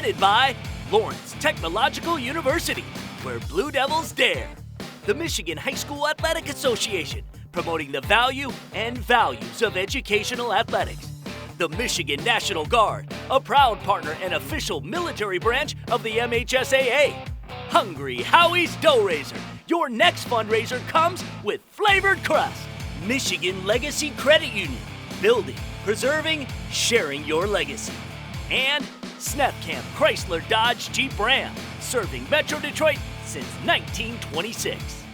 Presented by Lawrence Technological University, where Blue Devils dare. The Michigan High School Athletic Association, promoting the value and values of educational athletics. The Michigan National Guard, a proud partner and official military branch of the MHSAA. Hungry Howie's Dough Raiser. Your next fundraiser comes with flavored crust. Michigan Legacy Credit Union. Building, preserving, sharing your legacy. And Snethkamp Chrysler Dodge Jeep Ram. Serving Metro Detroit since 1926.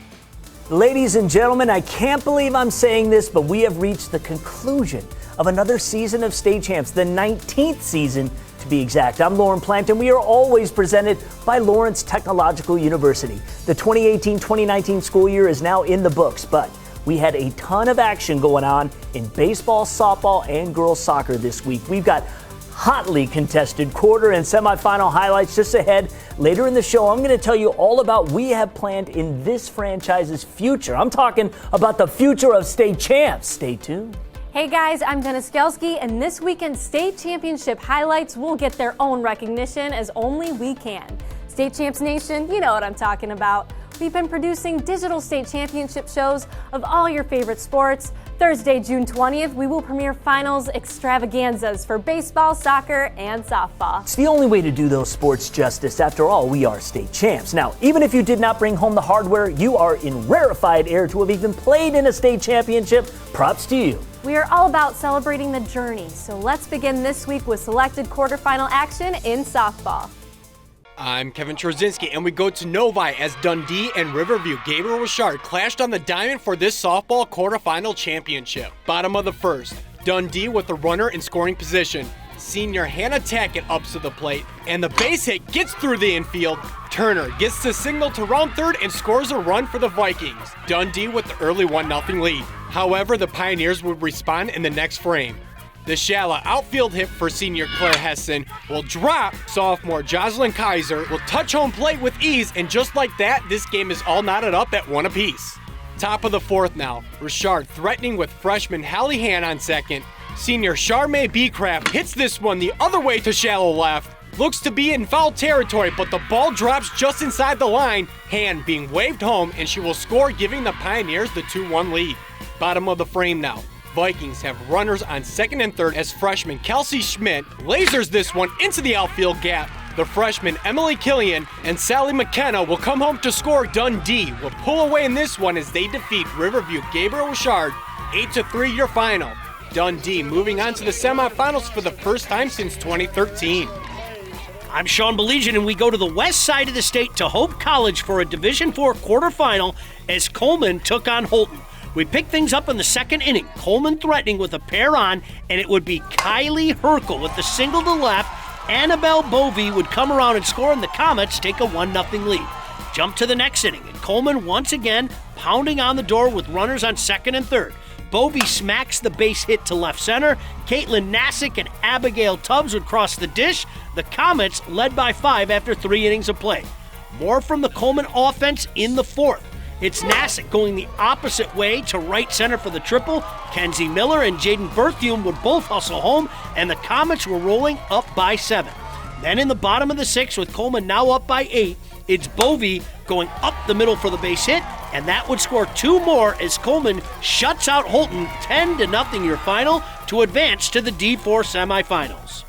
Ladies and gentlemen, I can't believe I'm saying this, but we have reached the conclusion of another season of State Champs, the 19th season to be exact. I'm Lauren Plant, and we are always presented by Lawrence Technological University. The 2018-2019 school year is now in the books, but we had a ton of action going on in baseball, softball, and girls soccer this week. We've got hotly contested quarter and semifinal highlights just ahead. Later in the show, I'm going to tell you all about what we have planned in this franchise's future. I'm talking about the future of State Champs. Stay tuned. Hey guys, I'm Jenna Skelski, and this weekend's state championship highlights will get their own recognition as only we can. State Champs Nation, you know what I'm talking about. We've been producing digital state championship shows of all your favorite sports. Thursday, June 20th, we will premiere finals extravaganzas for baseball, soccer, and softball. It's the only way to do those sports justice. After all, we are state champs. Now, even if you did not bring home the hardware, you are in rarefied air to have even played in a state championship. Props to you. We are all about celebrating the journey, so let's begin this week with selected quarterfinal action in softball. I'm Kevin Trzynski, and we go to Novi as Dundee and Riverview Gabriel Richard clashed on the diamond for this softball quarterfinal championship. Bottom of the first, Dundee with the runner in scoring position. Senior Hannah Tackett ups to the plate, and the base hit gets through the infield. Turner gets the signal to round third and scores a run for the Vikings. Dundee with the early 1-0 lead. However, the Pioneers would respond in the next frame. The shallow outfield hit for senior Claire Hessen will drop. Sophomore Jocelyn Kaiser will touch home plate with ease, and just like that, this game is all knotted up at 1 apiece. Top of the fourth now, Richard threatening with freshman Hallie Han on second. Senior Charmaine Beecraft hits this one the other way to shallow left. Looks to be in foul territory, but the ball drops just inside the line. Han being waved home, and she will score, giving the Pioneers the 2-1 lead. Bottom of the frame now. Vikings have runners on second and third as freshman Kelsey Schmidt lasers this one into the outfield gap. The freshman Emily Killian and Sally McKenna will come home to score. Dundee will pull away in this one as they defeat Riverview Gabriel Richard 8-3 your final. Dundee moving on to the semifinals for the first time since 2013. I'm Sean Beligian, and we go to the west side of the state to Hope College for a Division IV quarterfinal as Coleman took on Holton. We pick things up in the second inning. Coleman threatening with a pair on, and it would be Kylie Herkel with the single to left. Annabelle Bovey would come around and score, and the Comets take a 1-0 lead. Jump to the next inning, and Coleman once again pounding on the door with runners on second and third. Bovey smacks the base hit to left center. Caitlin Nassick and Abigail Tubbs would cross the dish. The Comets led by 5 after 3 innings of play. More from the Coleman offense in the fourth. It's Nassick going the opposite way to right center for the triple. Kenzie Miller and Jaden Berthium would both hustle home, and the Comets were rolling up by 7. Then in the bottom of the 6th, with Coleman now up by 8, it's Bovey going up the middle for the base hit, and that would score 2 more as Coleman shuts out Holton 10-0 your final to advance to the D4 semifinals.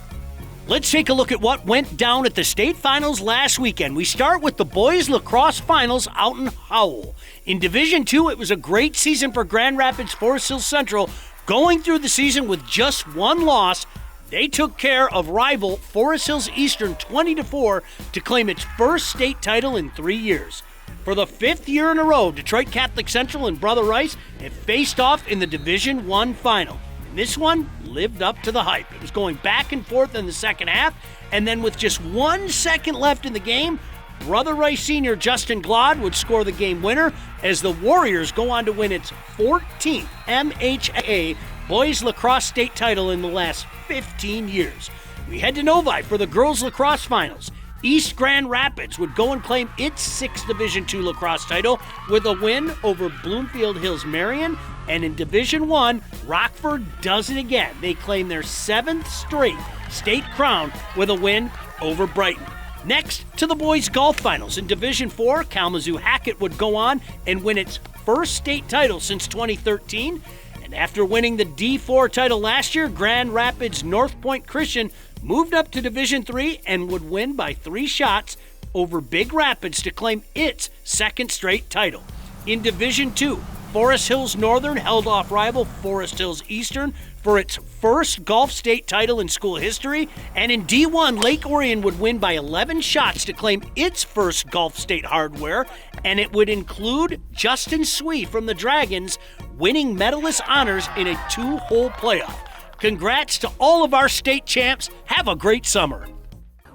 Let's take a look at what went down at the state finals last weekend. We start with the boys lacrosse finals out in Howell. In Division II, it was a great season for Grand Rapids Forest Hills Central, going through the season with just 1 loss. They took care of rival Forest Hills Eastern 20-4 to claim its first state title in 3 years. For the 5th year in a row, Detroit Catholic Central and Brother Rice have faced off in the Division I final. And this one lived up to the hype. It was going back and forth in the second half, and then with just 1 second left in the game, Brother Rice senior Justin Glod would score the game winner as the Warriors go on to win its 14th MHSAA boys lacrosse state title in the last 15 years. We head to Novi for the girls lacrosse finals. East Grand Rapids would go and claim its 6th Division II lacrosse title with a win over Bloomfield Hills Marion. And in Division I, Rockford does it again. They claim their 7th straight state crown with a win over Brighton. Next, to the boys' golf finals. In Division 4, Kalamazoo Hackett would go on and win its first state title since 2013. And after winning the D4 title last year, Grand Rapids North Point Christian moved up to Division 3 and would win by 3 shots over Big Rapids to claim its second straight title. In Division 2, Forest Hills Northern held off rival Forest Hills Eastern for its first golf state title in school history. And in D1, Lake Orion would win by 11 shots to claim its first golf state hardware. And it would include Justin Swee from the Dragons winning medalist honors in a 2-hole playoff. Congrats to all of our state champs. Have a great summer.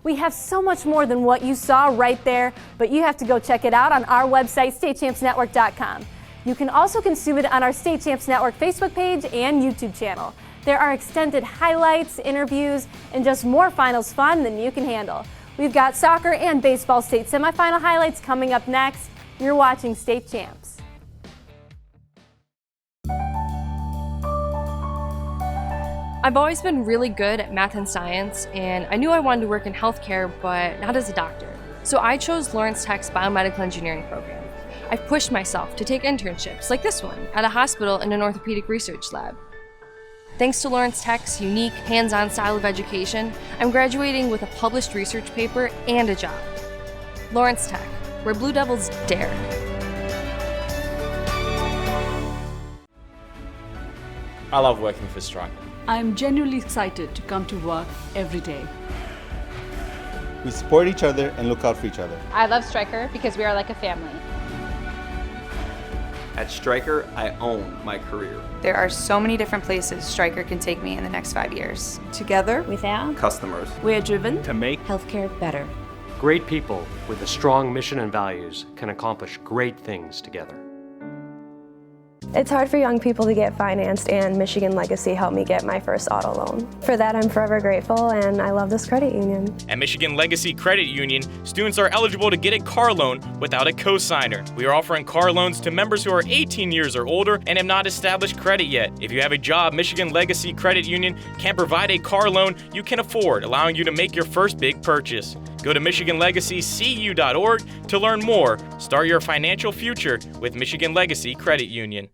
We have so much more than what you saw right there, but you have to go check it out on our website, statechampsnetwork.com. You can also consume it on our State Champs Network Facebook page and YouTube channel. There are extended highlights, interviews, and just more finals fun than you can handle. We've got soccer and baseball state semifinal highlights coming up next. You're watching State Champs. I've always been really good at math and science, and I knew I wanted to work in healthcare, but not as a doctor. So I chose Lawrence Tech's biomedical engineering program. I've pushed myself to take internships, like this one, at a hospital in an orthopedic research lab. Thanks to Lawrence Tech's unique, hands-on style of education, I'm graduating with a published research paper and a job. Lawrence Tech, where Blue Devils dare. I love working for Stryker. I'm genuinely excited to come to work every day. We support each other and look out for each other. I love Stryker because we are like a family. At Stryker, I own my career. There are so many different places Stryker can take me in the next 5 years. Together with our customers, we're driven to make healthcare better. Great people with a strong mission and values can accomplish great things together. It's hard for young people to get financed, and Michigan Legacy helped me get my first auto loan. For that, I'm forever grateful, and I love this credit union. At Michigan Legacy Credit Union, students are eligible to get a car loan without a cosigner. We are offering car loans to members who are 18 years or older and have not established credit yet. If you have a job, Michigan Legacy Credit Union can provide a car loan you can afford, allowing you to make your first big purchase. Go to MichiganLegacyCU.org to learn more. Start your financial future with Michigan Legacy Credit Union.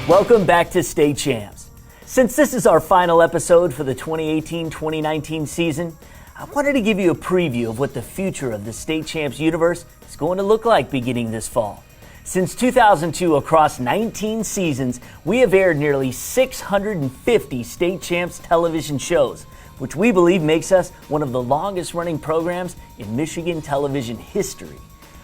Welcome back to State Champs. Since this is our final episode for the 2018-2019 season, I wanted to give you a preview of what the future of the State Champs universe is going to look like beginning this fall. Since 2002, across 19 seasons, we have aired nearly 650 State Champs television shows, which we believe makes us one of the longest-running programs in Michigan television history.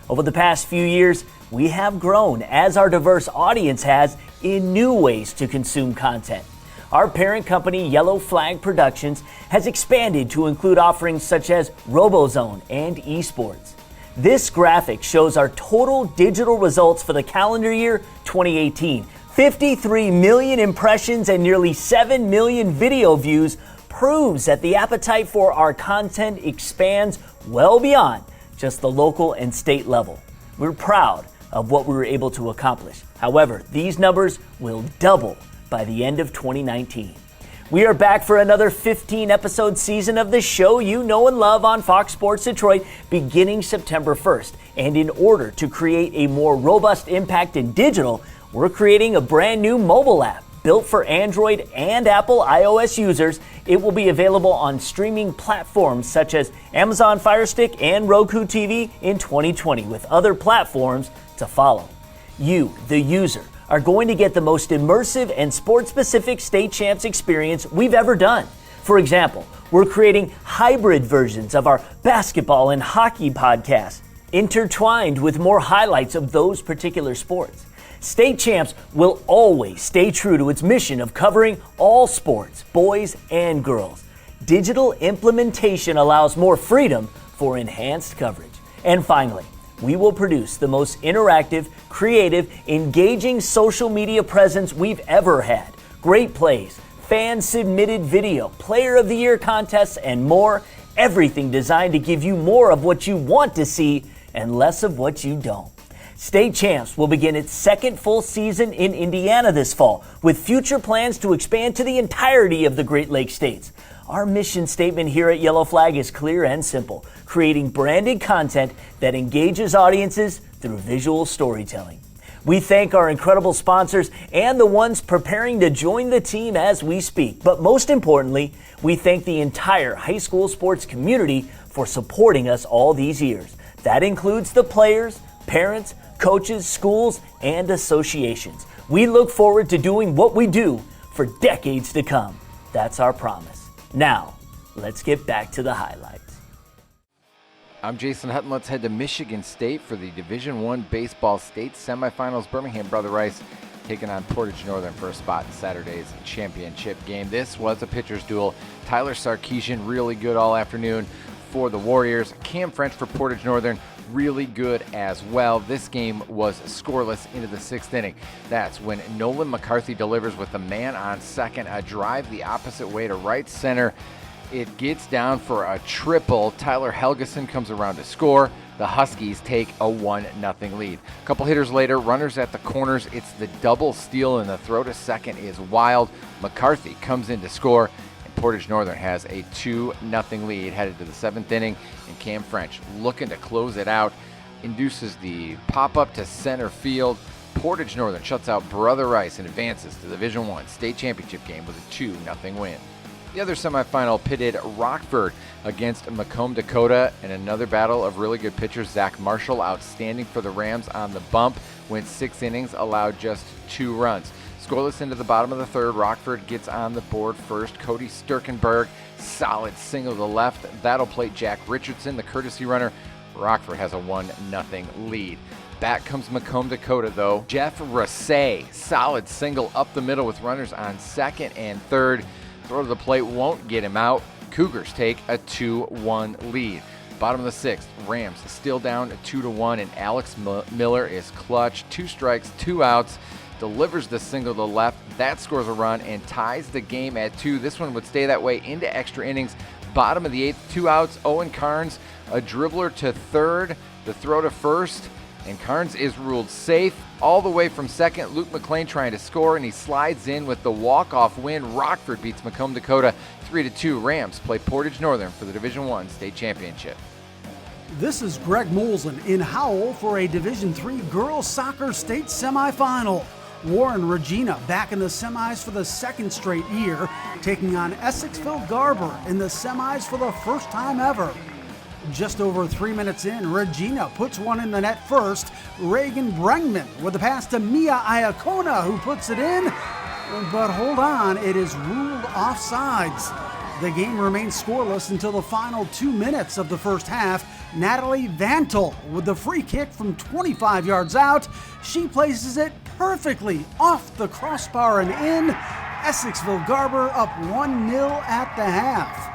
Over the past few years, we have grown, as our diverse audience has, in new ways to consume content. Our parent company, Yellow Flag Productions, has expanded to include offerings such as RoboZone and esports. This graphic shows our total digital results for the calendar year 2018. 53 million impressions and nearly 7 million video views proves that the appetite for our content expands well beyond just the local and state level. We're proud of what we were able to accomplish. However, these numbers will double by the end of 2019. We are back for another 15-episode season of the show you know and love on Fox Sports Detroit beginning September 1st. And in order to create a more robust impact in digital, we're creating a brand new mobile app built for Android and Apple iOS users. It will be available on streaming platforms such as Amazon Fire Stick and Roku TV in 2020, with other platforms to follow. You, the user, are going to get the most immersive and sport-specific State Champs experience we've ever done. For example, we're creating hybrid versions of our basketball and hockey podcasts, intertwined with more highlights of those particular sports. State Champs will always stay true to its mission of covering all sports, boys and girls. Digital implementation allows more freedom for enhanced coverage. And finally, we will produce the most interactive, creative, engaging social media presence we've ever had. Great plays, fan-submitted video, Player of the Year contests, and more. Everything designed to give you more of what you want to see and less of what you don't. State Champs will begin its second full season in Indiana this fall, with future plans to expand to the entirety of the Great Lakes states. Our mission statement here at Yellow Flag is clear and simple: creating branded content that engages audiences through visual storytelling. We thank our incredible sponsors and the ones preparing to join the team as we speak. But most importantly, we thank the entire high school sports community for supporting us all these years. That includes the players, parents, coaches, schools, and associations. We look forward to doing what we do for decades to come. That's our promise. Now, let's get back to the highlights. I'm Jason Hutton. Let's head to Michigan State for the Division I Baseball State Semifinals. Birmingham Brother Rice taking on Portage Northern for a spot in Saturday's championship game. This was a pitcher's duel. Tyler Sarkeesian, really good all afternoon for the Warriors. Cam French for Portage Northern, really good as well. This game was scoreless into the 6th inning. That's when Nolan McCarthy delivers with the man on second, a drive the opposite way to right center. It gets down for a triple. Tyler Helgeson comes around to score. The Huskies take a 1-0 lead. A couple hitters later, runners at the corners. It's the double steal, and the throw to second is wild. McCarthy comes in to score, and Portage Northern has a 2-0 lead headed to the 7th inning, and Cam French, looking to close it out, induces the pop-up to center field. Portage Northern shuts out Brother Rice and advances to the Division I state championship game with a 2-0 win. The other semifinal pitted Rockford against Macomb, Dakota, and another battle of really good pitchers. Zach Marshall, outstanding for the Rams on the bump, went 6 innings, allowed just 2 runs. Scoreless into the bottom of the 3rd, Rockford gets on the board first. Cody Sturkenberg, solid single to the left. That'll plate Jack Richardson, the courtesy runner. Rockford has a 1-0 lead. Back comes Macomb, Dakota, though. Jeff Rasay, solid single up the middle with runners on 2nd and 3rd. Throw to the plate won't get him out. Cougars take a 2-1 lead. Bottom of the 6th, Rams still down 2-1, and Alex Miller is clutch. 2 strikes, 2 outs, delivers the single to the left. That scores a run and ties the game at 2. This one would stay that way into extra innings. Bottom of the 8th, 2 outs. Owen Carnes, a dribbler to 3rd, the throw to 1st, and Carnes is ruled safe. All the way from 2nd, Luke McLean trying to score, and he slides in with the walk-off win. Rockford beats Macomb, Dakota 3-2. Rams play Portage Northern for the Division I state championship. This is Greg Molson in Howell for a Division III girls soccer state semifinal. Warren Regina back in the semis for the 2nd straight year, taking on Essexville Garber in the semis for the first time ever. Just over 3 minutes in, Regina puts one in the net first. Reagan Brengman with a pass to Mia Iacona, who puts it in. But hold on, it is ruled offsides. The game remains scoreless until the final 2 minutes of the first half. Natalie Vantel with the free kick from 25 yards out. She places it perfectly off the crossbar and in. Essexville Garber up 1-0 at the half.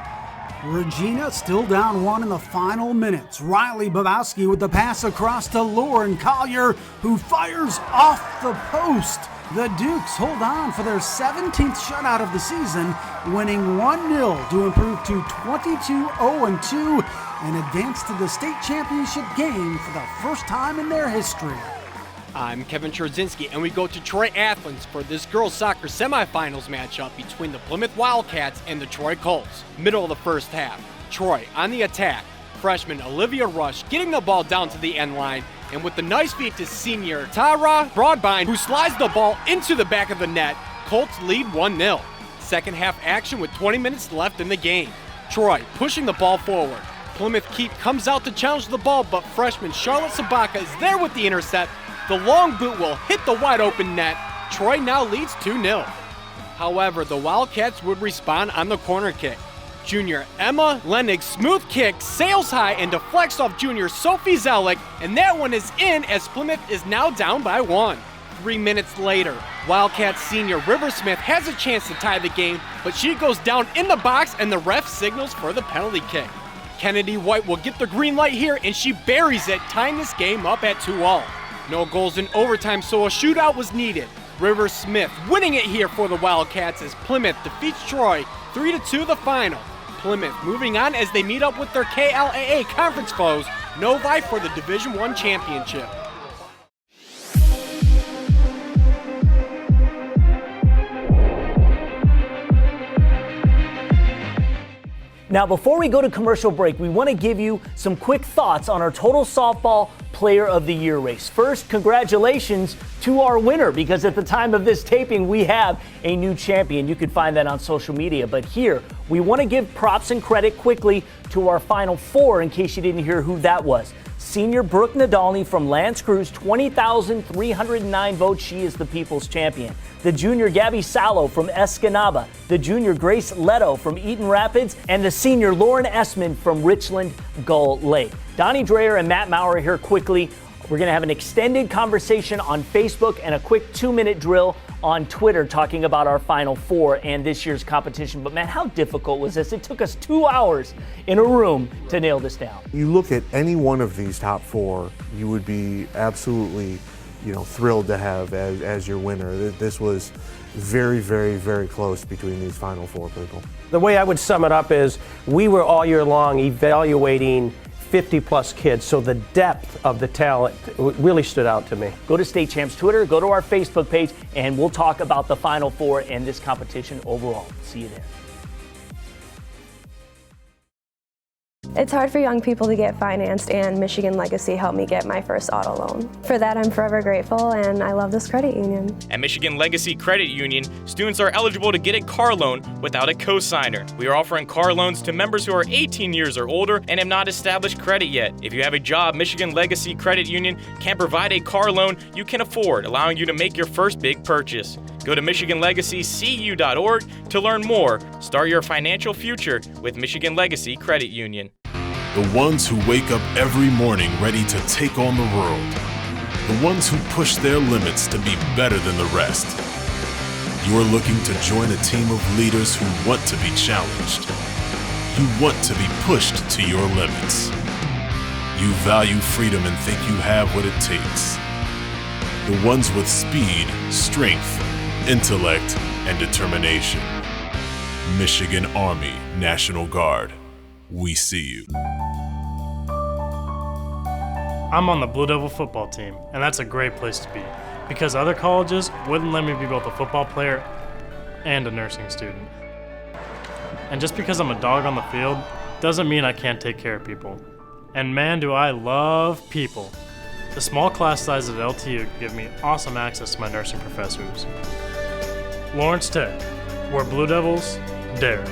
Regina still down 1 in the final minutes. Riley Babowski with the pass across to Lauren Collier, who fires off the post. The Dukes hold on for their 17th shutout of the season, winning 1-0 to improve to 22-0-2 and advance to the state championship game for the first time in their history. I'm Kevin Czerzinski, and we go to Troy, Athens for this girls soccer semifinals matchup between the Plymouth Wildcats and the Troy Colts. Middle of the first half, Troy on the attack. Freshman Olivia Rush getting the ball down to the end line, and with the nice feed to senior Tara Broadbine, who slides the ball into the back of the net, Colts lead 1-0. Second half action with 20 minutes left in the game. Troy pushing the ball forward. Plymouth Keep comes out to challenge the ball, but freshman Charlotte Sabaka is there with the intercept. The long boot will hit the wide open net. Troy now leads 2-0. However, the Wildcats would respond on the corner kick. Junior Emma Lennig smooth kick sails high and deflects off junior Sophie Zellick, and that one is in as Plymouth is now down by 1. 3 minutes later, Wildcats senior River Smith has a chance to tie the game, but she goes down in the box and the ref signals for the penalty kick. Kennedy White will get the green light here, and she buries it, tying this game up at 2-2. No goals in overtime, so a shootout was needed. River Smith winning it here for the Wildcats as Plymouth defeats Troy 3-2 the final. Plymouth moving on as they meet up with their KLAA conference foes, Novi, for the Division I championship. Now, before we go to commercial break, we want to give you some quick thoughts on our Total Softball Player of the Year race. First, congratulations to our winner, because at the time of this taping, we have a new champion. You can find that on social media. But here, we want to give props and credit quickly to our Final Four, in case you didn't hear who that was. Senior Brooke Nadolny from L'Anse Creuse, 20,309 votes. She is the people's champion. The junior Gabby Salo from Escanaba, the junior Grace Leto from Eaton Rapids, and the senior Lauren Essman from Richland Gull Lake. Donnie Dreyer and Matt Maurer here quickly. We're going to have an extended conversation on Facebook and a quick 2-minute drill on Twitter talking about our Final Four and this year's competition. But, man, how difficult was this? It took us 2 hours in a room to nail this down. You look at any one of these top four, you would be absolutely, thrilled to have as your winner. This was very, very, very close between these Final Four people. The way I would sum it up is we were all year long evaluating 50-plus kids, so the depth of the talent really stood out to me. Go to State Champs Twitter, go to our Facebook page, and we'll talk about the Final Four and this competition overall. See you there. It's hard for young people to get financed, and Michigan Legacy helped me get my first auto loan. For that, I'm forever grateful, and I love this credit union. At Michigan Legacy Credit Union, students are eligible to get a car loan without a cosigner. We are offering car loans to members who are 18 years or older and have not established credit yet. If you have a job, Michigan Legacy Credit Union can provide a car loan you can afford, allowing you to make your first big purchase. Go to MichiganLegacyCU.org to learn more. Start your financial future with Michigan Legacy Credit Union. The ones who wake up every morning ready to take on the world. The ones who push their limits to be better than the rest. You're looking to join a team of leaders who want to be challenged. You want to be pushed to your limits. You value freedom and think you have what it takes. The ones with speed, strength, intellect, and determination. Michigan Army National Guard. We see you. I'm on the Blue Devil football team, and that's a great place to be, because other colleges wouldn't let me be both a football player and a nursing student. And just because I'm a dog on the field doesn't mean I can't take care of people. And man, do I love people. The small class size at LTU give me awesome access to my nursing professors. Lawrence Tech, where Blue Devils dare.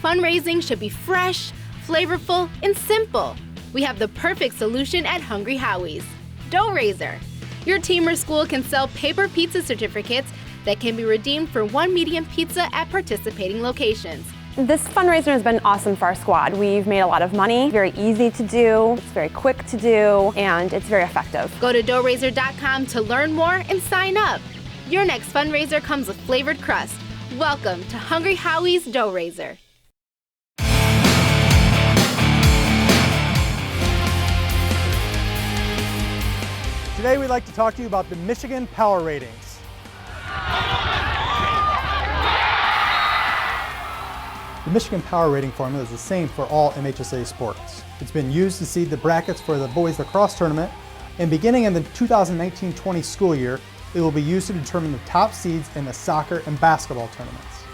Fundraising should be fresh, flavorful, and simple. We have the perfect solution at Hungry Howie's. Dough Raiser. Your team or school can sell paper pizza certificates that can be redeemed for one medium pizza at participating locations. This fundraiser has been awesome for our squad. We've made a lot of money, very easy to do, it's very quick to do, and it's very effective. Go to doughraiser.com to learn more and sign up. Your next fundraiser comes with flavored crust. Welcome to Hungry Howie's Dough Raiser. Today we'd like to talk to you about the Michigan Power Ratings. The Michigan Power Rating formula is the same for all MHSAA sports. It's been used to seed the brackets for the boys lacrosse tournament, and beginning in the 2019-20 school year, it will be used to determine the top seeds in the soccer and basketball tournaments.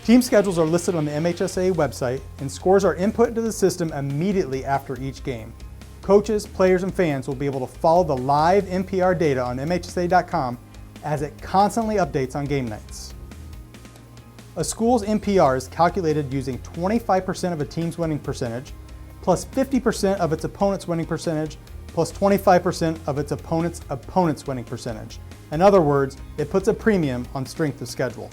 Team schedules are listed on the MHSAA website, and scores are input into the system immediately after each game. Coaches, players, and fans will be able to follow the live NPR data on MHSAA.com as it constantly updates on game nights. A school's NPR is calculated using 25% of a team's winning percentage, plus 50% of its opponent's winning percentage, plus 25% of its opponent's winning percentage. In other words, it puts a premium on strength of schedule.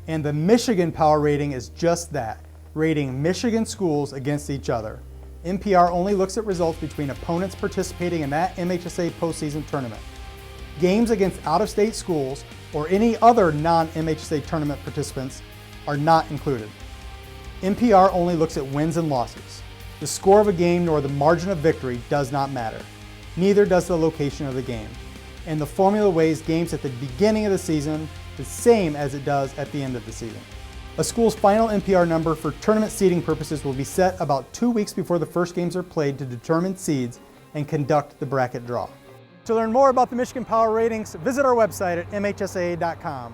And the Michigan Power Rating is just that, rating Michigan schools against each other. NPR only looks at results between opponents participating in that MHSAA postseason tournament. Games against out-of-state schools or any other non-MHSAA tournament participants are not included. NPR only looks at wins and losses. The score of a game nor the margin of victory does not matter. Neither does the location of the game. And the formula weighs games at the beginning of the season the same as it does at the end of the season. A school's final NPR number for tournament seeding purposes will be set about 2 weeks before the first games are played to determine seeds and conduct the bracket draw. To learn more about the Michigan Power Ratings, visit our website at MHSAA.com.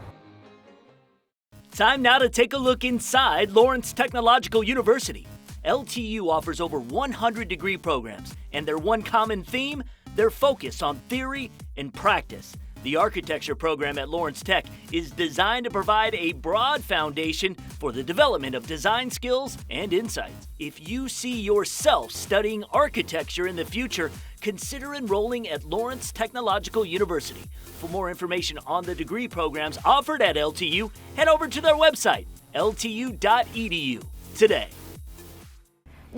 Time now to take a look inside Lawrence Technological University. LTU offers over 100 degree programs, and their one common theme, their focus on theory and practice. The architecture program at Lawrence Tech is designed to provide a broad foundation for the development of design skills and insights. If you see yourself studying architecture in the future, consider enrolling at Lawrence Technological University. For more information on the degree programs offered at LTU, head over to their website, ltu.edu, today.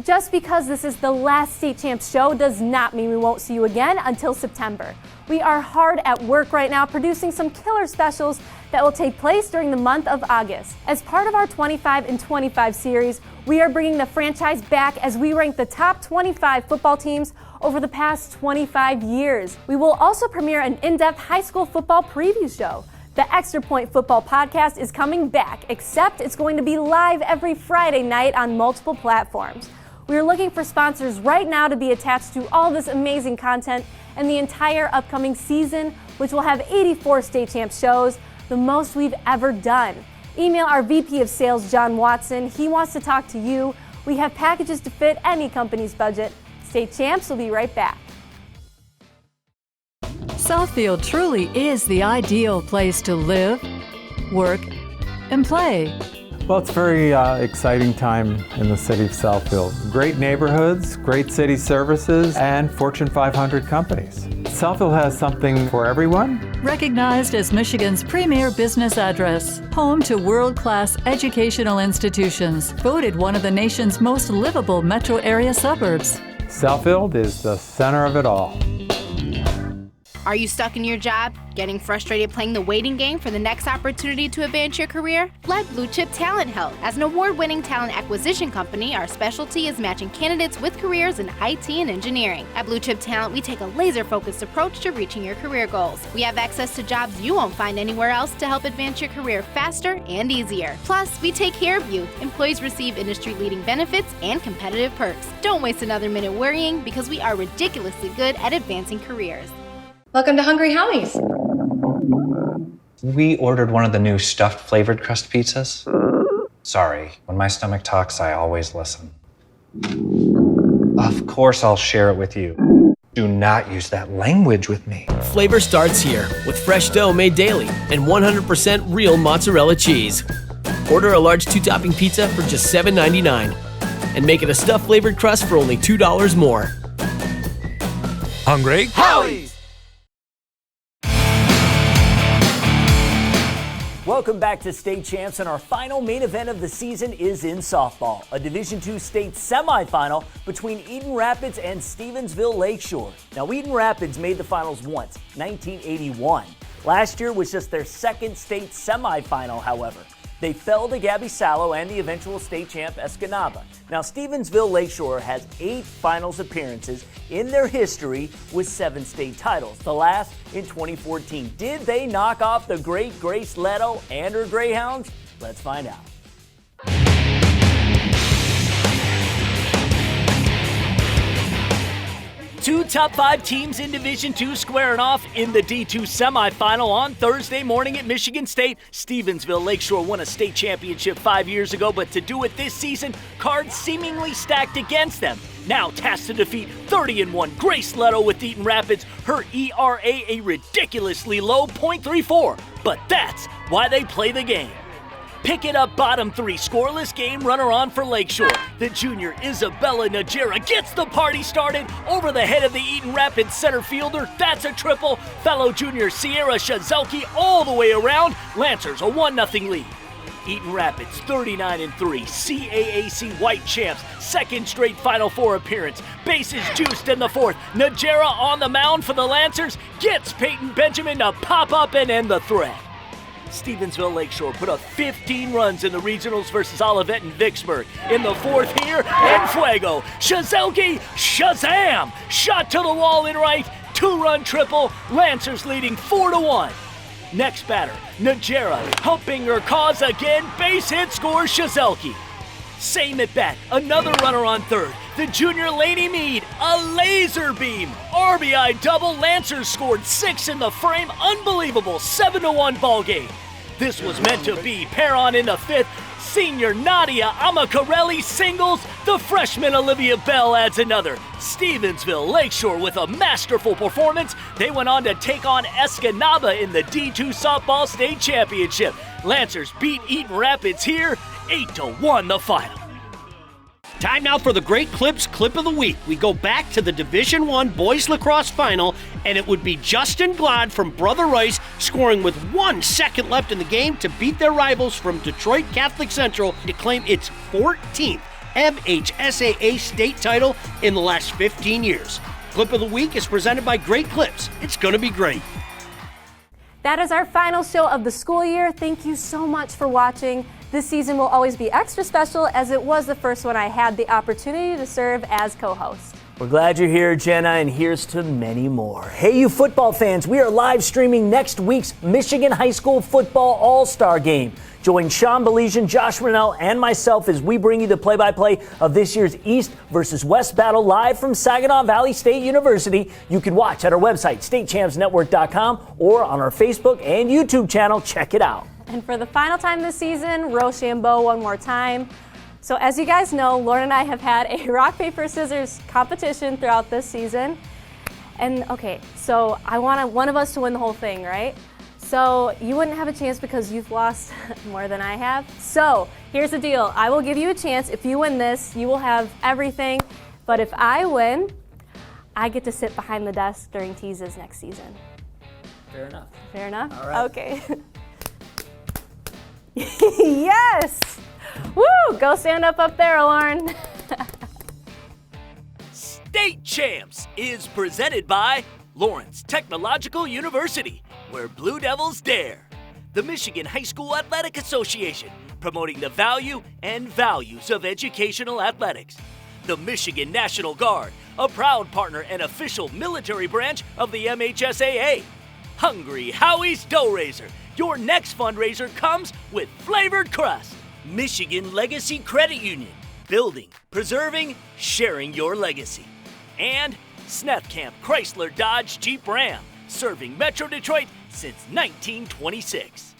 Just because this is the last State Champs show does not mean we won't see you again until September. We are hard at work right now producing some killer specials that will take place during the month of August. As part of our 25 and 25 series, we are bringing the franchise back as we rank the top 25 football teams over the past 25 years. We will also premiere an in-depth high school football preview show. The Extra Point Football Podcast is coming back, except it's going to be live every Friday night on multiple platforms. We are looking for sponsors right now to be attached to all this amazing content and the entire upcoming season, which will have 84 State Champs shows, the most we've ever done. Email our VP of Sales, John Watson. He wants to talk to you. We have packages to fit any company's budget. State Champs will be right back. Southfield truly is the ideal place to live, work, and play. Well, it's a very exciting time in the city of Southfield. Great neighborhoods, great city services, and Fortune 500 companies. Southfield has something for everyone. Recognized as Michigan's premier business address, home to world-class educational institutions, voted one of the nation's most livable metro area suburbs. Southfield is the center of it all. Are you stuck in your job? Getting frustrated playing the waiting game for the next opportunity to advance your career? Let Blue Chip Talent help. As an award-winning talent acquisition company, our specialty is matching candidates with careers in IT and engineering. At Blue Chip Talent, we take a laser-focused approach to reaching your career goals. We have access to jobs you won't find anywhere else to help advance your career faster and easier. Plus, we take care of you. Employees receive industry-leading benefits and competitive perks. Don't waste another minute worrying because we are ridiculously good at advancing careers. Welcome to Hungry Howie's. We ordered one of the new stuffed flavored crust pizzas. Sorry, when my stomach talks, I always listen. Of course I'll share it with you. Do not use that language with me. Flavor starts here with fresh dough made daily and 100% real mozzarella cheese. Order a large 2-topping pizza for just $7.99 and make it a stuffed flavored crust for only $2 more. Hungry? Howie's! Welcome back to State Champs, and our final main event of the season is in softball, a Division II state semifinal between Eden Rapids and Stevensville Lakeshore. Now, Eden Rapids made the finals once, 1981. Last year was just their second state semifinal, however. They fell to Gabby Sallow and the eventual state champ Escanaba. Now, Stevensville Lakeshore has 8 finals appearances in their history with 7 state titles, the last in 2014. Did they knock off the great Grace Leto and her Greyhounds? Let's find out. Two top 5 teams in Division II squaring off in the D2 semifinal on Thursday morning at Michigan State. Stevensville Lakeshore won a state championship 5 years ago, but to do it this season, cards seemingly stacked against them. Now tasked to defeat 30-1 Grace Leto with Eaton Rapids, her ERA a ridiculously low .34. But that's why they play the game. Pick it up, bottom 3, scoreless game runner on for Lakeshore. The junior Isabella Najera gets the party started over the head of the Eaton Rapids center fielder. That's a triple. Fellow junior Sierra Shazelki all the way around. Lancers a 1-0 lead. Eaton Rapids 39-3, CAAC White Champs, second straight Final Four appearance. Bases juiced in the 4th. Najera on the mound for the Lancers gets Peyton Benjamin to pop up and end the threat. Stevensville Lakeshore put up 15 runs in the regionals versus Olivet and Vicksburg. In the 4th here, and Fuego. Shazelki, Shazam! Shot to the wall in right, 2-run triple. Lancers leading 4-1. Next batter, Najera, helping her cause again. Base hit scores Shazelki. Same at bat, another runner on third. The junior Laney Mead, a laser beam. RBI double. Lancers scored 6 in the frame. Unbelievable 7-1 ball game. This was meant to be. Pair on in the fifth. Senior Nadia Amacarelli singles. The freshman Olivia Bell adds another. Stevensville Lakeshore with a masterful performance. They went on to take on Escanaba in the D2 Softball State Championship. Lancers beat Eaton Rapids here, 8-1 the final. Time now for the Great Clips Clip of the Week. We go back to the Division I Boys Lacrosse Final, and it would be Justin Glod from Brother Rice scoring with 1 second left in the game to beat their rivals from Detroit Catholic Central to claim its 14th MHSAA state title in the last 15 years. Clip of the Week is presented by Great Clips. It's going to be great. That is our final show of the school year. Thank you so much for watching. This season will always be extra special as it was the first one I had the opportunity to serve as co-host. We're glad you're here, Jenna, and here's to many more. Hey, you football fans, we are live streaming next week's Michigan High School Football All-Star Game. Join Sean Belizian, Josh Rennell, and myself as we bring you the play-by-play of this year's East versus West battle live from Saginaw Valley State University. You can watch at our website, statechampsnetwork.com, or on our Facebook and YouTube channel. Check it out. And for the final time this season, Rochambeau one more time. So as you guys know, Lauren and I have had a rock, paper, scissors competition throughout this season. And okay, so I want one of us to win the whole thing, right? So you wouldn't have a chance because you've lost more than I have. So here's the deal. I will give you a chance. If you win this, you will have everything. But if I win, I get to sit behind the desk during teases next season. Fair enough. Fair enough? All right. Okay. Yes! Woo! Go stand up there, Lauren. State Champs is presented by Lawrence Technological University, where Blue Devils dare. The Michigan High School Athletic Association, promoting the value and values of educational athletics. The Michigan National Guard, a proud partner and official military branch of the MHSAA. Hungry Howie's Dough Raiser. Your next fundraiser comes with flavored crust. Michigan Legacy Credit Union. Building, preserving, sharing your legacy. And Snethkamp Chrysler Dodge Jeep Ram. Serving Metro Detroit since 1926.